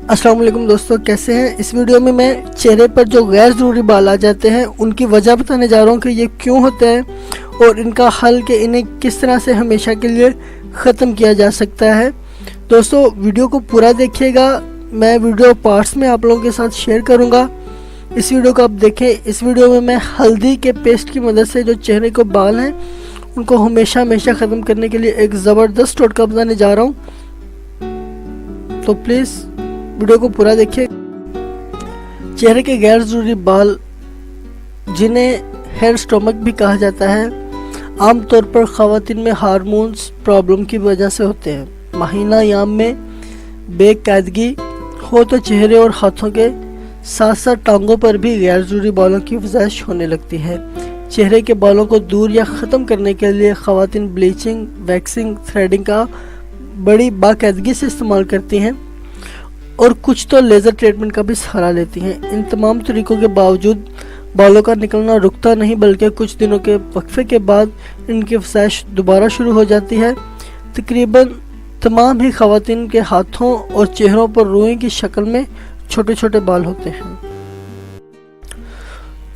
अस्सलाम वालेकुम दोस्तों, कैसे हैं। इस वीडियो में मैं चेहरे पर जो गैर ज़रूरी बाल आ जाते हैं उनकी वजह बताने जा रहा हूं कि ये क्यों होते हैं और इनका हल कि इन्हें किस तरह से हमेशा के लिए ख़त्म किया जा सकता है। दोस्तों वीडियो को पूरा देखिएगा, मैं वीडियो पार्ट्स में आप लोगों के साथ शेयर करूँगा। इस वीडियो को आप देखें। इस वीडियो में मैं हल्दी के पेस्ट की मदद से जो चेहरे को बाल हैं उनको हमेशा ख़त्म करने के लिए एक ज़बरदस्त टोटका बताने जा रहा हूँ, तो प्लीज़ वीडियो को पूरा देखिए। चेहरे के गैर ज़रूरी बाल, जिन्हें हेयर स्टोमक भी कहा जाता है, आमतौर पर ख़वातीन में हार्मोन्स प्रॉब्लम की वजह से होते हैं। महीना याम में बेकायदगी हो तो चेहरे और हाथों के साथ साथ टांगों पर भी गैर ज़रूरी बालों की अफज़ाइश होने लगती है। चेहरे के बालों को दूर या ख़त्म करने के लिए ख़वातीन ब्लीचिंग, वैक्सिंग, थ्रेडिंग का बड़ी बाकायदगी से इस्तेमाल करती हैं और कुछ तो लेज़र ट्रीटमेंट का भी सहारा लेती हैं। इन तमाम तरीकों के बावजूद बालों का निकलना रुकता नहीं, बल्कि कुछ दिनों के वक्फे के बाद इनकी अफज़ाइश दोबारा शुरू हो जाती है। तकरीबन तमाम ही ख़वातीन के हाथों और चेहरों पर रुई की शक्ल में छोटे छोटे बाल होते हैं।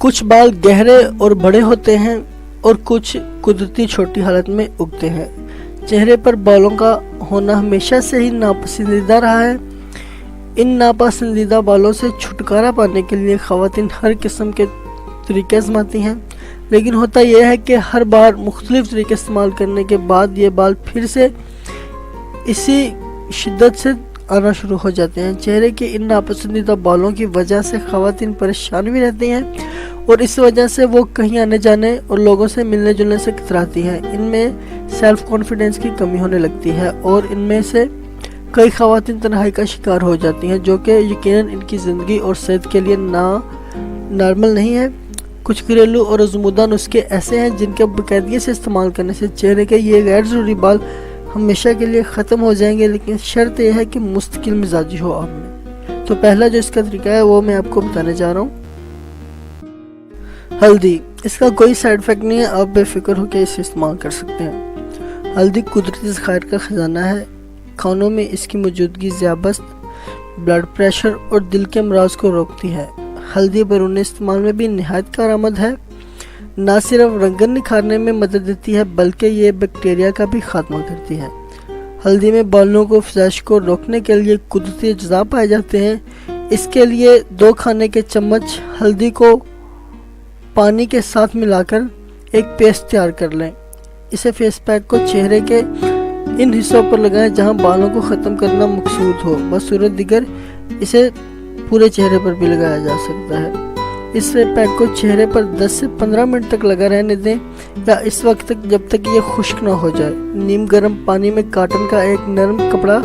कुछ बाल गहरे और बड़े होते हैं और कुछ कुदरती छोटी हालत में उगते हैं। चेहरे पर बालों का होना हमेशा से ही नापसंदीदा रहा है। इन नापसंदीदा बालों से छुटकारा पाने के लिए ख़वातीन हर किस्म के तरीके आजमाती हैं, लेकिन होता यह है कि हर बार मुख्तलिफ तरीके इस्तेमाल करने के बाद ये बाल फिर से इसी शिद्दत से आना शुरू हो जाते हैं। चेहरे के इन नापसंदीदा बालों की वजह से ख़वातीन परेशान भी रहती हैं और इस वजह से वो कहीं आने जाने और लोगों से मिलने जुलने से कतराती हैं। इनमें सेल्फ कॉन्फिडेंस की कमी होने लगती है और इनमें से कई ख़वातीन तन्हाई का शिकार हो जाती हैं, जो कि यकीनन इनकी ज़िंदगी और सेहत के लिए नॉर्मल नहीं है। कुछ घरेलू और आज़मूदा नुस्खे ऐसे हैं जिनके बाकायदगी से इस्तेमाल करने से चेहरे के ये गैर ज़रूरी बाल हमेशा के लिए ख़त्म हो जाएंगे, लेकिन शर्त यह है कि मुस्तकिल मिजाजी हो आप में। तो पहला जो इसका तरीका है वो मैं आपको बताने जा रहा हूँ। हल्दी, इसका कोई साइड इफ़ेक्ट नहीं है, आप बेफिक्र होकर इसे इस्तेमाल कर सकते हैं। हल्दी कुदरती ज़खायर का ख़जाना है। खानों में इसकी मौजूदगी ज़ियाबत, ब्लड प्रेशर और दिल के अमराज को रोकती है। हल्दी बैरून इस्तेमाल में भी नहायत कारआमद है। न सिर्फ रंगत निखारने में मदद देती है, बल्कि ये बैक्टीरिया का भी खात्मा करती है। हल्दी में बालों को अफज़ाइश को रोकने के लिए कुदरती अज्जा पाए जाते हैं। इसके लिए 2 खाने के चम्मच हल्दी को पानी के साथ मिलाकर एक पेस्ट तैयार कर लें। इसे फेस पैक को चेहरे के इन हिस्सों पर लगाएं जहां बालों को ख़त्म करना मकसूद हो। बसूरत दिगर इसे पूरे चेहरे पर भी लगाया जा सकता है। इस पैक को चेहरे पर 10 से 15 मिनट तक लगा रहने दें, या इस वक्त तक जब तक ये खुश्क ना हो जाए। नीम गर्म पानी में कॉटन का एक नरम कपड़ा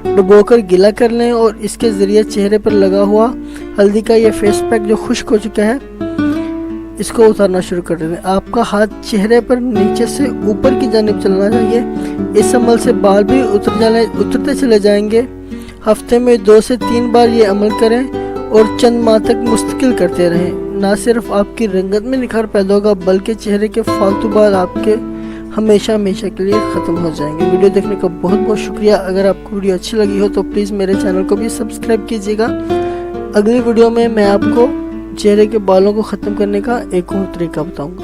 डुबोकर गीला कर लें और इसके ज़रिए चेहरे पर लगा हुआ हल्दी का ये फेस पैक जो खुश्क हो चुका है इसको उतारना शुरू कर दें। आपका हाथ चेहरे पर नीचे से ऊपर की जानिब चलना चाहिए। इस अमल से बाल भी उतरते चले जाएंगे। हफ्ते में 2 से 3 बार ये अमल करें और चंद माह तक मुस्तकिल करते रहें। ना सिर्फ आपकी रंगत में निखार पैदा होगा, बल्कि चेहरे के फालतू बाल आपके हमेशा के लिए ख़त्म हो जाएंगे। वीडियो देखने का बहुत बहुत शुक्रिया। अगर आपको वीडियो अच्छी लगी हो तो प्लीज़ मेरे चैनल को भी सब्सक्राइब कीजिएगा। अगली वीडियो में मैं आपको चेहरे के बालों को ख़त्म करने का एक और तरीका बताऊंगा।